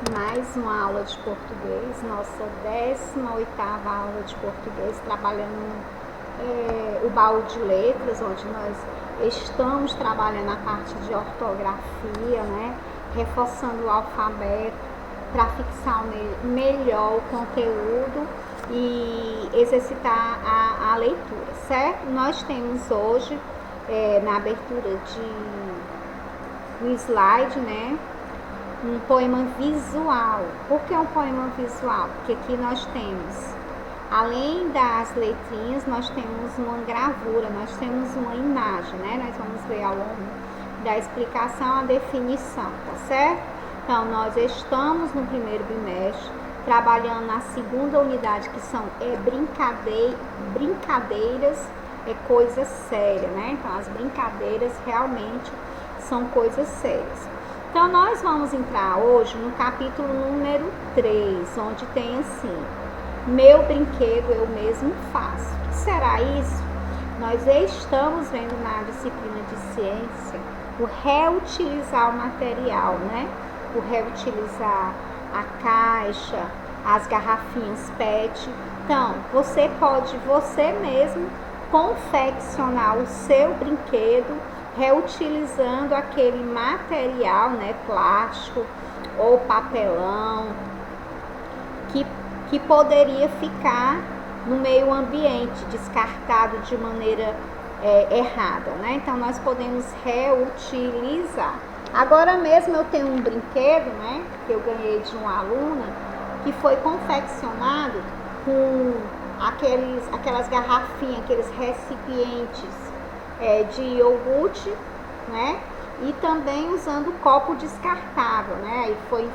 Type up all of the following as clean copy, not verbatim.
Mais uma aula de português, nossa 18ª aula de português, trabalhando o baú de letras, onde nós estamos trabalhando a parte de ortografia, né? Reforçando o alfabeto para fixar melhor o conteúdo e exercitar a leitura, certo? Nós temos hoje, na abertura do slide, né? Um poema visual. Por que um poema visual? Porque aqui nós temos, além das letrinhas, nós temos uma gravura, nós temos uma imagem, né? Nós vamos ver ao longo da explicação a definição, tá certo? Então, nós estamos no primeiro bimestre, trabalhando na segunda unidade, que são brincadeiras, coisa séria, né? Então, as brincadeiras realmente são coisas sérias. Então, nós vamos entrar hoje no capítulo número 3, onde tem assim: meu brinquedo eu mesmo faço. O que será isso? Nós estamos vendo na disciplina de ciência o reutilizar o material, né? O reutilizar a caixa, as garrafinhas PET. Então, você pode você mesmo confeccionar o seu brinquedo reutilizando aquele material, né, plástico ou papelão que poderia ficar no meio ambiente, descartado de maneira errada, né? Então, nós podemos reutilizar. Agora mesmo eu tenho um brinquedo, né, que eu ganhei de uma aluna, que foi confeccionado com aquelas garrafinhas, aqueles recipientes de iogurte, né? E também usando copo descartável, né? Aí foi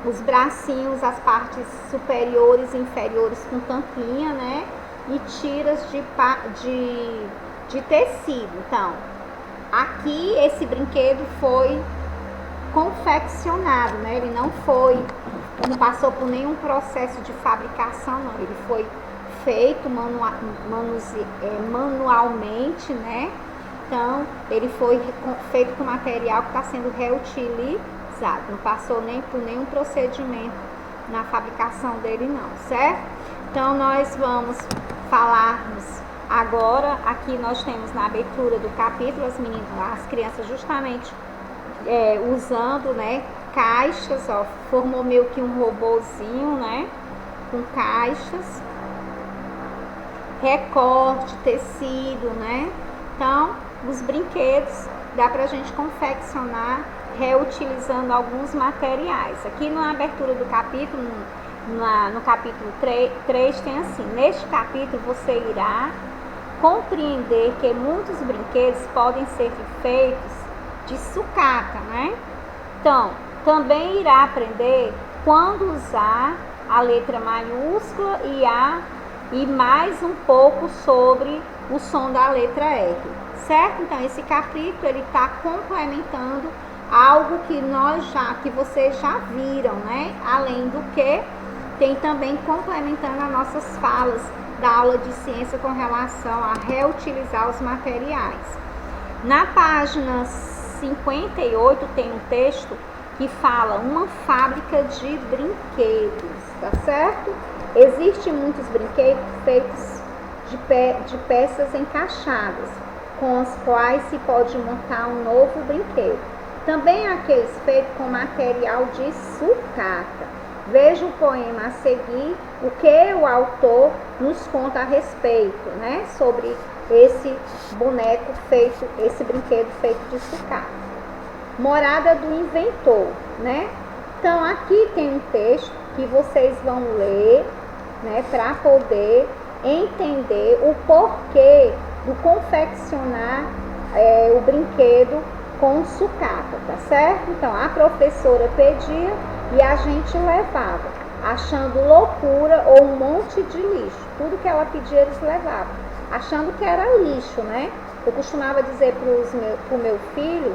os bracinhos, as partes superiores e inferiores com tampinha, né? E tiras de tecido. Então, aqui esse brinquedo foi confeccionado, né? Ele não passou por nenhum processo de fabricação, não. Ele foi feito manualmente, né? Então, ele foi feito com material que está sendo reutilizado. Não passou nem por nenhum procedimento na fabricação dele, não, certo? Então, nós vamos falarmos agora. Aqui nós temos na abertura do capítulo as crianças justamente usando, né, caixas, ó, formou meio que um robozinho, né, com caixas, recorte, tecido, né? Então, os brinquedos dá pra gente confeccionar reutilizando alguns materiais. Aqui na abertura do capítulo, no capítulo 3 tem assim: neste capítulo você irá compreender que muitos brinquedos podem ser feitos de sucata, né? Então, também irá aprender quando usar a letra maiúscula e mais um pouco sobre o som da letra R, certo? Então, esse capítulo ele está complementando algo que vocês já viram, né? Além do que tem também complementando as nossas falas da aula de ciência com relação a reutilizar os materiais. Na página 58 tem um texto que fala uma fábrica de brinquedos, tá certo? Existem muitos brinquedos feitos de peças encaixadas, com as quais se pode montar um novo brinquedo. Também há aqueles feitos com material de sucata. Veja o poema a seguir, o que o autor nos conta a respeito, né, sobre esse boneco feito, esse brinquedo feito de sucata. Morada do inventor, né? Então, aqui tem um texto que vocês vão ler, né, para poder entender o porquê do confeccionar o brinquedo com sucata, tá certo? Então, a professora pedia e a gente levava, achando loucura ou um monte de lixo. Tudo que ela pedia eles levavam, achando que era lixo, né? Eu costumava dizer pro meu filho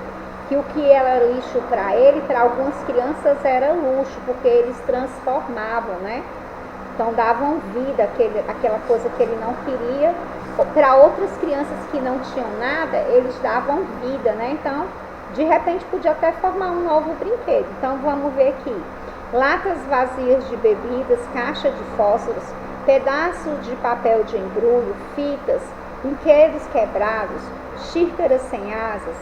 que o que era lixo para ele, para algumas crianças era luxo, porque eles transformavam, né? Então davam vida àquela coisa que ele não queria. Para outras crianças que não tinham nada, eles davam vida, né? Então De repente podia até formar um novo brinquedo. Então vamos ver aqui. Latas vazias de bebidas, caixa de fósforos, pedaços de papel de embrulho, fitas, brinquedos quebrados, xícaras sem asas,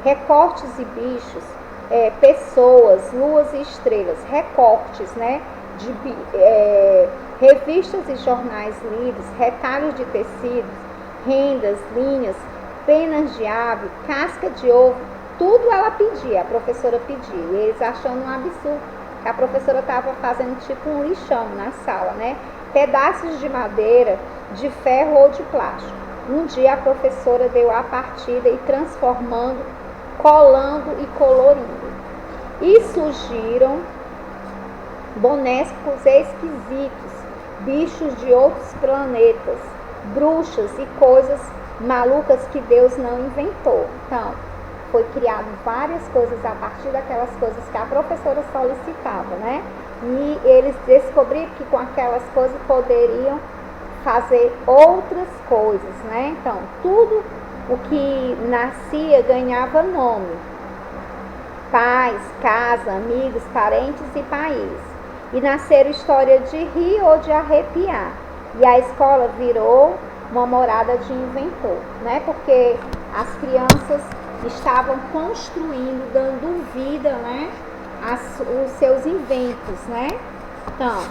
recortes e bichos, pessoas, luas e estrelas, recortes, né? De revistas e jornais lidos, retalhos de tecidos, rendas, linhas, penas de ave, casca de ovo, tudo ela pedia, a professora pedia. E eles achando um absurdo que a professora estava fazendo tipo um lixão na sala, né? Pedaços de madeira, de ferro ou de plástico. Um dia a professora deu a partida e transformando, colando e colorindo. E surgiram bonecos esquisitos, bichos de outros planetas, bruxas e coisas malucas que Deus não inventou. Então, foi criado várias coisas a partir daquelas coisas que a professora solicitava, né? E eles descobriram que com aquelas coisas poderiam fazer outras coisas, né? Então, tudo o que nascia ganhava nome. Pais, casa, amigos, parentes e país. E nasceram história de rir ou de arrepiar. E a escola virou uma morada de inventor, né? Porque as crianças estavam construindo, dando vida, né? Os seus inventos, né? Então,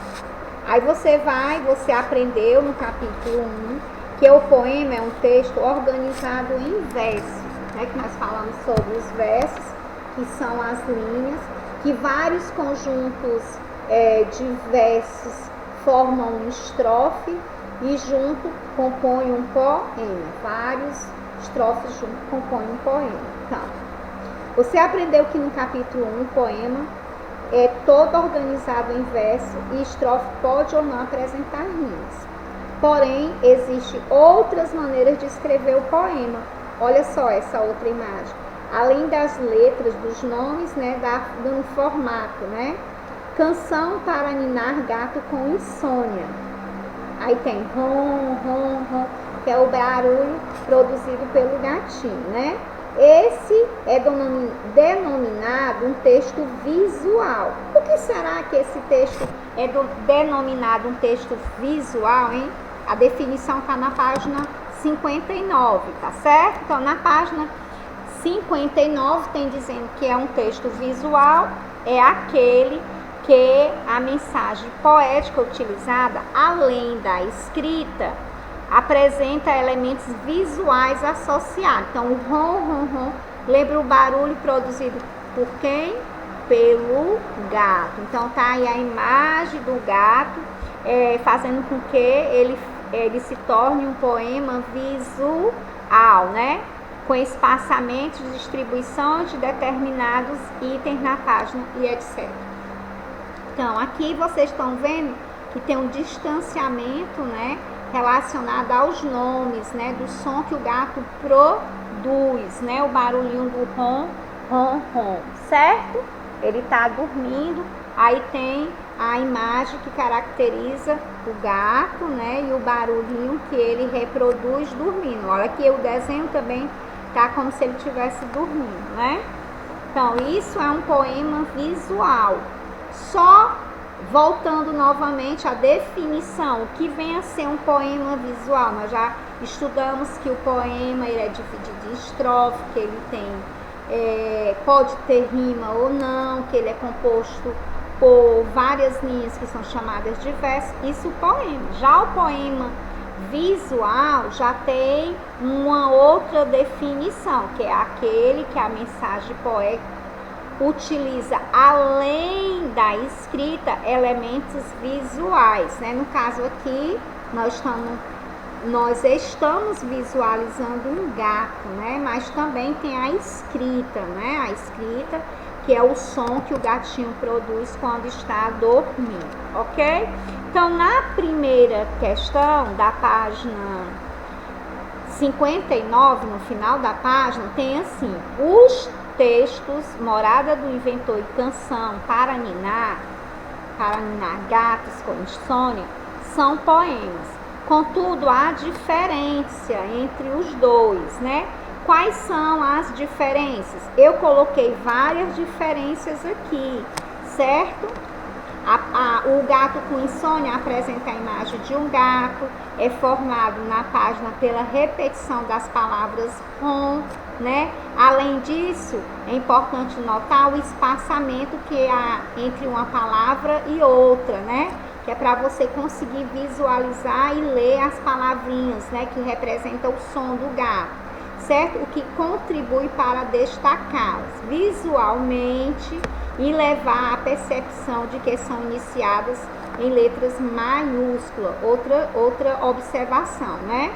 aí você aprendeu no capítulo 1 que o poema é um texto organizado em versos, né? Que nós falamos sobre os versos, que são as linhas, que vários conjuntos de versos formam uma estrofe e junto compõem um poema. Vários estrofes junto compõem um poema. Então, você aprendeu que no capítulo 1 o poema é todo organizado em verso e estrofe pode ou não apresentar rimas. Porém, existem outras maneiras de escrever o poema. Olha só essa outra imagem. Além das letras, dos nomes, né, dando formato, né? Canção para ninar gato com insônia. Aí tem rom, rom, rom, que é o barulho produzido pelo gatinho, né? Esse é denominado um texto visual. Por que será que esse texto é denominado um texto visual, hein? A definição está na página 59, tá certo? Então, na página 59 tem dizendo que é um texto visual, é aquele que a mensagem poética utilizada, além da escrita, apresenta elementos visuais associados. Então, o rom, rom, rom, lembra o barulho produzido por quem? Pelo gato. Então, tá aí a imagem do gato, fazendo com que ele se torne um poema visual, né? Com espaçamento de distribuição de determinados itens na página e etc. Então, aqui vocês estão vendo que tem um distanciamento, né, relacionado aos nomes, né, do som que o gato produz, né, o barulhinho do rom, rom, rom, certo? Ele está dormindo, aí tem a imagem que caracteriza o gato, né, e o barulhinho que ele reproduz dormindo. Olha que o desenho também tá como se ele estivesse dormindo, né? Então, isso é um poema visual. Só voltando novamente à definição, o que vem a ser um poema visual? Nós já estudamos que o poema ele é dividido em estrofe, que ele tem, pode ter rima ou não, que ele é composto por várias linhas que são chamadas de verso. Isso é o poema. Já o poema visual já tem uma outra definição, que é aquele que a mensagem poética utiliza, além da escrita, elementos visuais, né? No caso aqui, nós estamos visualizando um gato, né? Mas também tem a escrita, né? A escrita, que é o som que o gatinho produz quando está dormindo, ok? Então, na primeira questão da página 59, no final da página, tem assim: os textos Morada do Inventor e Canção para ninar gatos com insônia são poemas. Contudo, há diferença entre os dois, né? Quais são as diferenças? Eu coloquei várias diferenças aqui, certo? O gato com insônia apresenta a imagem de um gato, é formado na página pela repetição das palavras ron, né? Além disso, é importante notar o espaçamento que há entre uma palavra e outra, né? Que é para você conseguir visualizar e ler as palavrinhas, né? Que representam o som do gato, certo? O que contribui para destacá-las visualmente e levar à percepção de que são iniciadas em letras maiúsculas. Outra observação, né?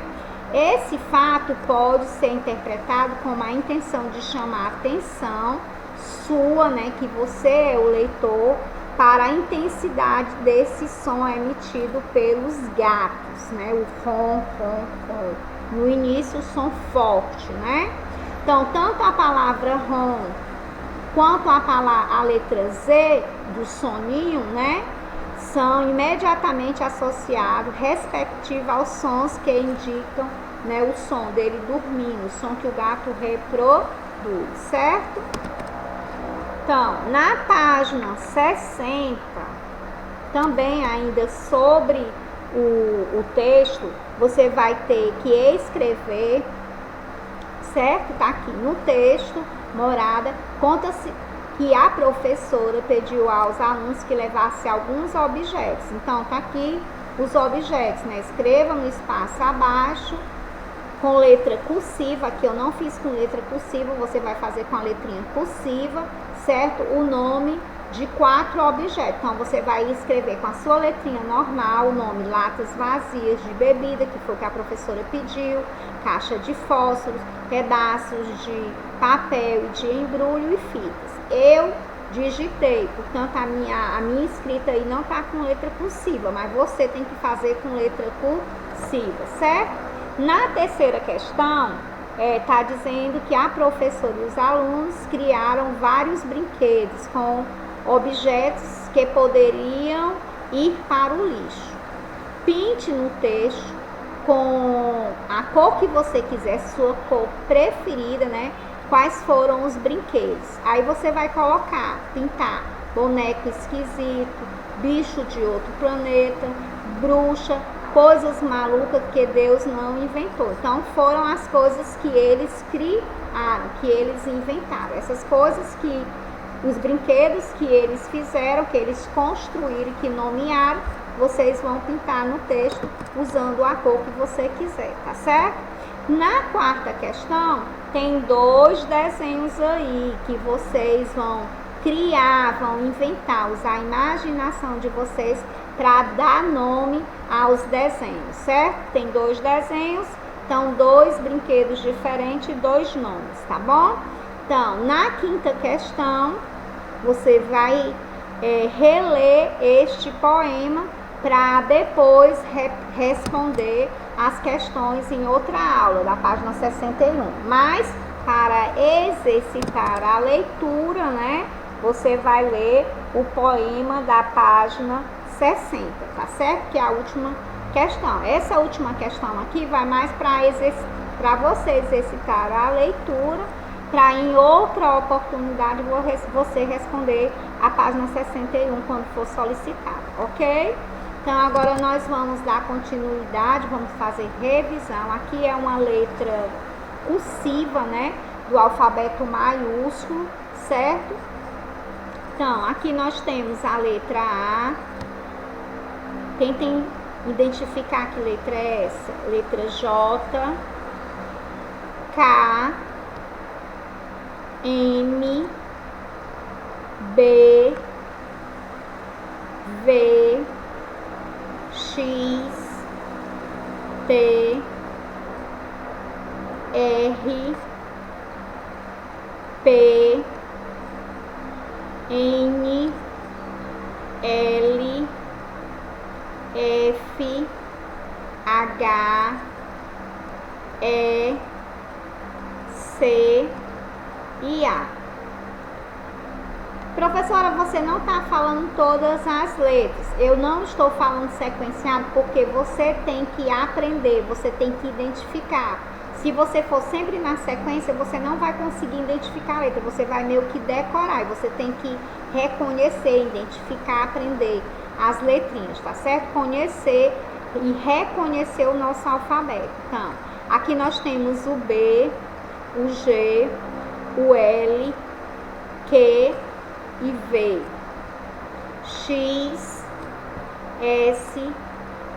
Esse fato pode ser interpretado como a intenção de chamar a atenção sua, né? Que você é o leitor, para a intensidade desse som emitido pelos gatos, né? O ron, ron, ron. No início, o som forte, né? Então, tanto a palavra ron quanto a letra Z do soninho, né? São imediatamente associados, respectivos aos sons que indicam, né, o som dele dormindo, o som que o gato reproduz, certo? Então, na página 60, também ainda sobre o texto, você vai ter que escrever, certo? Tá aqui no texto, morada, conta-se que a professora pediu aos alunos que levassem alguns objetos. Então, tá aqui os objetos, né? Escreva no espaço abaixo, com letra cursiva, que eu não fiz com letra cursiva, você vai fazer com a letrinha cursiva, certo? O nome de 4 objetos. Então, você vai escrever com a sua letrinha normal o nome latas vazias de bebida, que foi o que a professora pediu, caixa de fósforos, pedaços de papel e de embrulho e fitas. Eu digitei, portanto, a minha escrita aí não tá com letra cursiva, mas você tem que fazer com letra cursiva, certo? Na terceira questão, tá dizendo que a professora e os alunos criaram vários brinquedos com objetos que poderiam ir para o lixo. Pinte no texto com a cor que você quiser, sua cor preferida, né? Quais foram os brinquedos. Aí você vai pintar boneco esquisito, bicho de outro planeta, bruxa, coisas malucas que Deus não inventou. Então, foram as coisas que eles criaram, que eles inventaram. Essas coisas que os brinquedos que eles fizeram, que eles construíram, que nomearam, vocês vão pintar no texto usando a cor que você quiser, tá certo? Na quarta questão, tem 2 desenhos aí que vocês vão criar, vão inventar, usar a imaginação de vocês para dar nome aos desenhos, certo? Tem 2 desenhos, então 2 brinquedos diferentes e 2 nomes, tá bom? Então, na quinta questão, você vai reler este poema para depois responder as questões em outra aula, da página 61. Mas, para exercitar a leitura, né, você vai ler o poema da página 60, tá certo? Que é a última questão. Essa última questão aqui vai mais para você exercitar a leitura, para em outra oportunidade você responder a página 61 quando for solicitado, ok? Então, agora nós vamos dar continuidade, vamos fazer revisão. Aqui é uma letra cursiva, né, do alfabeto maiúsculo, certo? Então, aqui nós temos a letra A. Tentem identificar que letra é essa. Letra J, K, M, B, V, X, T, R, P, N, L, F, H, E, C e A. Professora, você não está falando todas as letras. Eu não estou falando sequenciado porque você tem que aprender, você tem que identificar. Se você for sempre na sequência, você não vai conseguir identificar a letra, você vai meio que decorar, e você tem que reconhecer, identificar, aprender as letrinhas, tá certo? Conhecer e reconhecer o nosso alfabeto. Então, aqui nós temos o B, o G, o L, Q e V, X, S,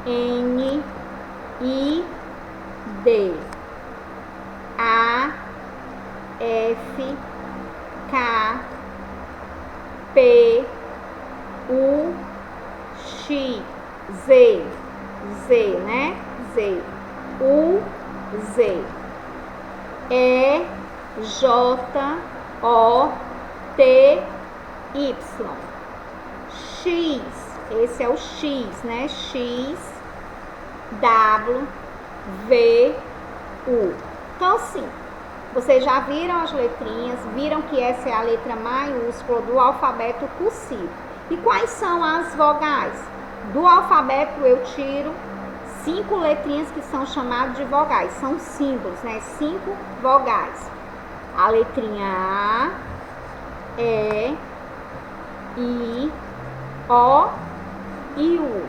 N, I, D, A, F, K, P, U, X, Z, né? Z, U, Z, E, J, O, T, Y, X, esse é o X, né? X, W, V, U. Então, sim, vocês já viram as letrinhas, viram que essa é a letra maiúscula do alfabeto cursivo. E quais são as vogais? Do alfabeto eu tiro 5 letrinhas que são chamadas de vogais, são símbolos, né? 5 vogais. A letrinha A, E, I, O e U.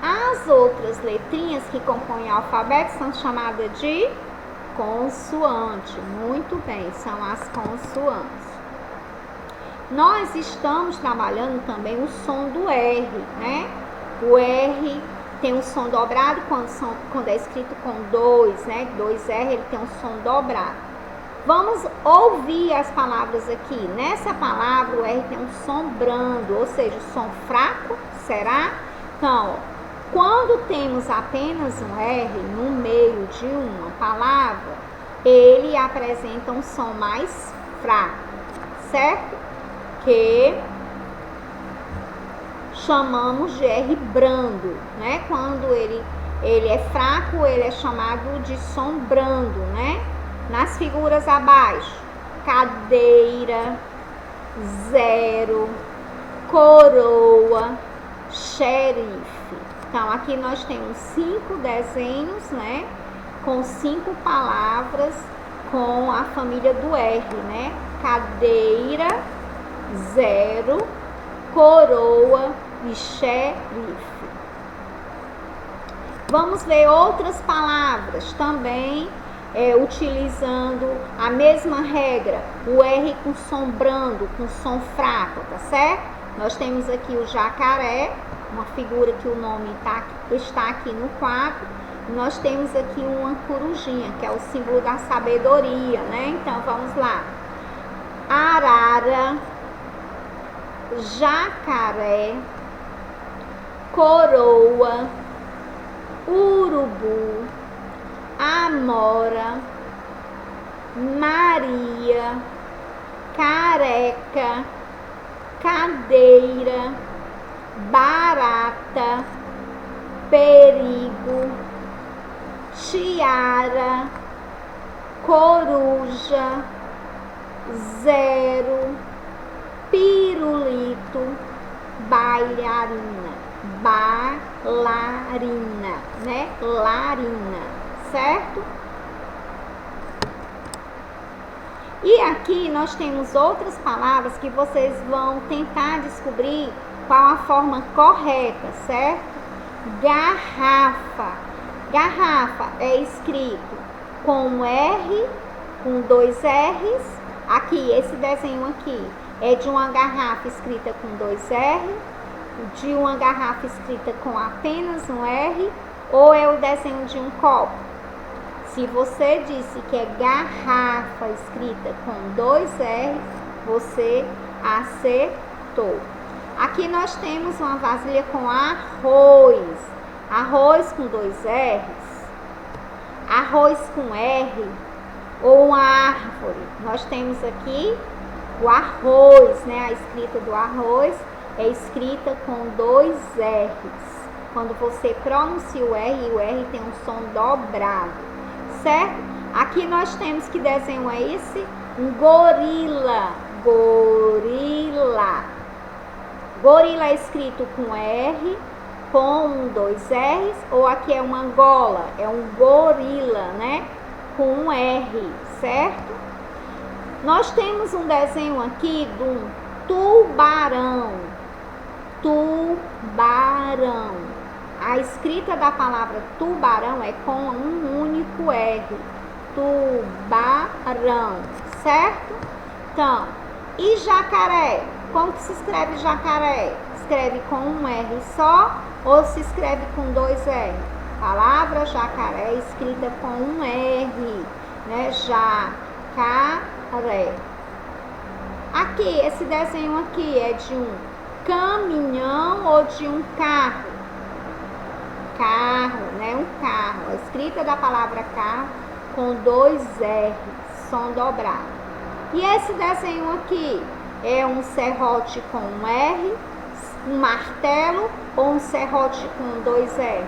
As outras letrinhas que compõem o alfabeto são chamadas de consoante. Muito bem, são as consoantes. Nós estamos trabalhando também o som do R, né? O R tem um som dobrado quando é escrito com 2, né? 2R, ele tem um som dobrado. Vamos ouvir as palavras aqui. Nessa palavra, o R tem um som brando, ou seja, som fraco, será? Então, quando temos apenas um R no meio de uma palavra, ele apresenta um som mais fraco, certo? Que chamamos de R brando, né? Quando ele é fraco, ele é chamado de som brando, né? Nas figuras abaixo, cadeira, zero, coroa, xerife. Então, aqui nós temos 5 desenhos, né? Com 5 palavras com a família do R, né? Cadeira, zero, coroa e xerife. Vamos ver outras palavras também, utilizando a mesma regra, o R com som brando, com som fraco, tá certo? Nós temos aqui o jacaré, uma figura que o nome está aqui no quadro. Nós temos aqui uma corujinha, que é o símbolo da sabedoria, né? Então, vamos lá. Arara, jacaré, coroa, urubu, amora, Maria, careca, cadeira, barata, perigo, tiara, coruja, zero, pirulito, bailarina, né? Larina, certo? E aqui nós temos outras palavras que vocês vão tentar descobrir qual a forma correta, certo? Garrafa. Garrafa é escrito com R, com 2 R's. Aqui, esse desenho aqui é de uma garrafa escrita com 2 R, de uma garrafa escrita com apenas um R, ou é o desenho de um copo. Se você disse que é garrafa escrita com 2 R's, você acertou. Aqui nós temos uma vasilha com arroz. Arroz com 2 R's, arroz com R ou uma árvore. Nós temos aqui o arroz, né? A escrita do arroz é escrita com 2 R's. Quando você pronuncia o R tem um som dobrado, certo? Aqui nós temos, que desenho é esse? Um gorila. Gorila. Gorila é escrito com R, com 2 R's, ou aqui é uma Angola, é um gorila, né? com um R, certo? Nós temos um desenho aqui de um tubarão. Tubarão. A escrita da palavra tubarão é com um único R. Tubarão, certo? Então, e jacaré? Como que se escreve jacaré? Escreve com um R só ou se escreve com dois R? Palavra jacaré escrita com um R, né? Jacaré. Aqui, esse desenho aqui é de um caminhão ou de um carro? Carro, né? Um carro. A escrita da palavra carro com dois R, som dobrado. E esse desenho aqui é um serrote com um R, um martelo ou um serrote com dois R?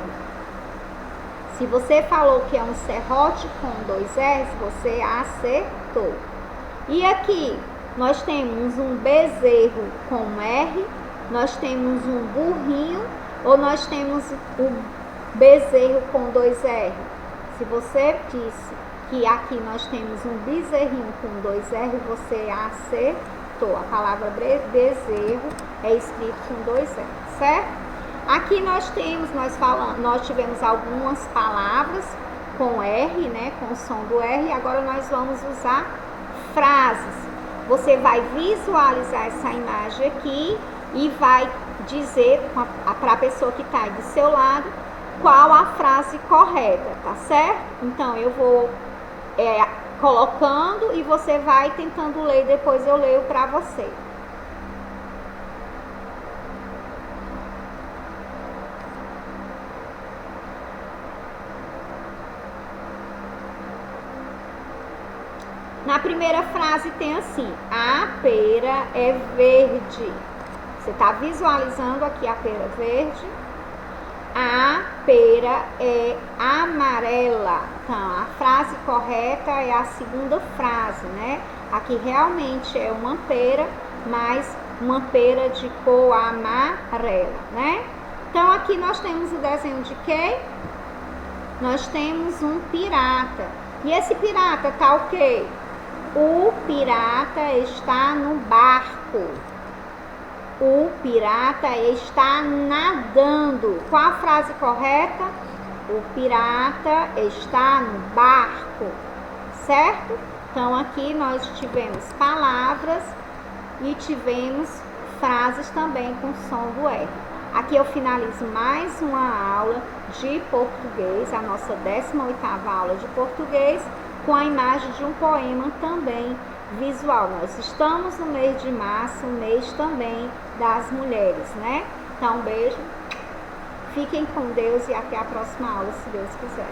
Se você falou que é um serrote com dois R, você acertou. E aqui nós temos um bezerro com R, nós temos um burrinho ou nós temos um bezerro com dois R? Se você disse que aqui nós temos um bezerrinho com dois R, você acertou. A palavra bezerro é escrito com dois R, certo? Aqui nós tivemos algumas palavras com R, né, com o som do R, e agora nós vamos usar frases. Você vai visualizar essa imagem aqui e vai dizer para a pessoa que está aí do seu lado qual a frase correta, tá certo? Então, eu vou colocando e você vai tentando ler, depois eu leio para você. Na primeira frase tem assim: a pera é verde. Você está visualizando aqui a pera verde? A pera é amarela. Então, a frase correta é a segunda frase, né? Aqui realmente é uma pera, mas uma pera de cor amarela, né? Então, aqui nós temos o desenho de quê? Nós temos um pirata. E esse pirata tá o quê? O pirata está no barco. O pirata está nadando. Qual a frase correta? O pirata está no barco, certo? Então, aqui nós tivemos palavras e tivemos frases também com som do R. Aqui eu finalizo mais uma aula de português, a nossa 18ª aula de português, com a imagem de um poema também visual. Nós estamos no mês de março, mês também das mulheres, né? Então, um beijo, fiquem com Deus e até a próxima aula, se Deus quiser.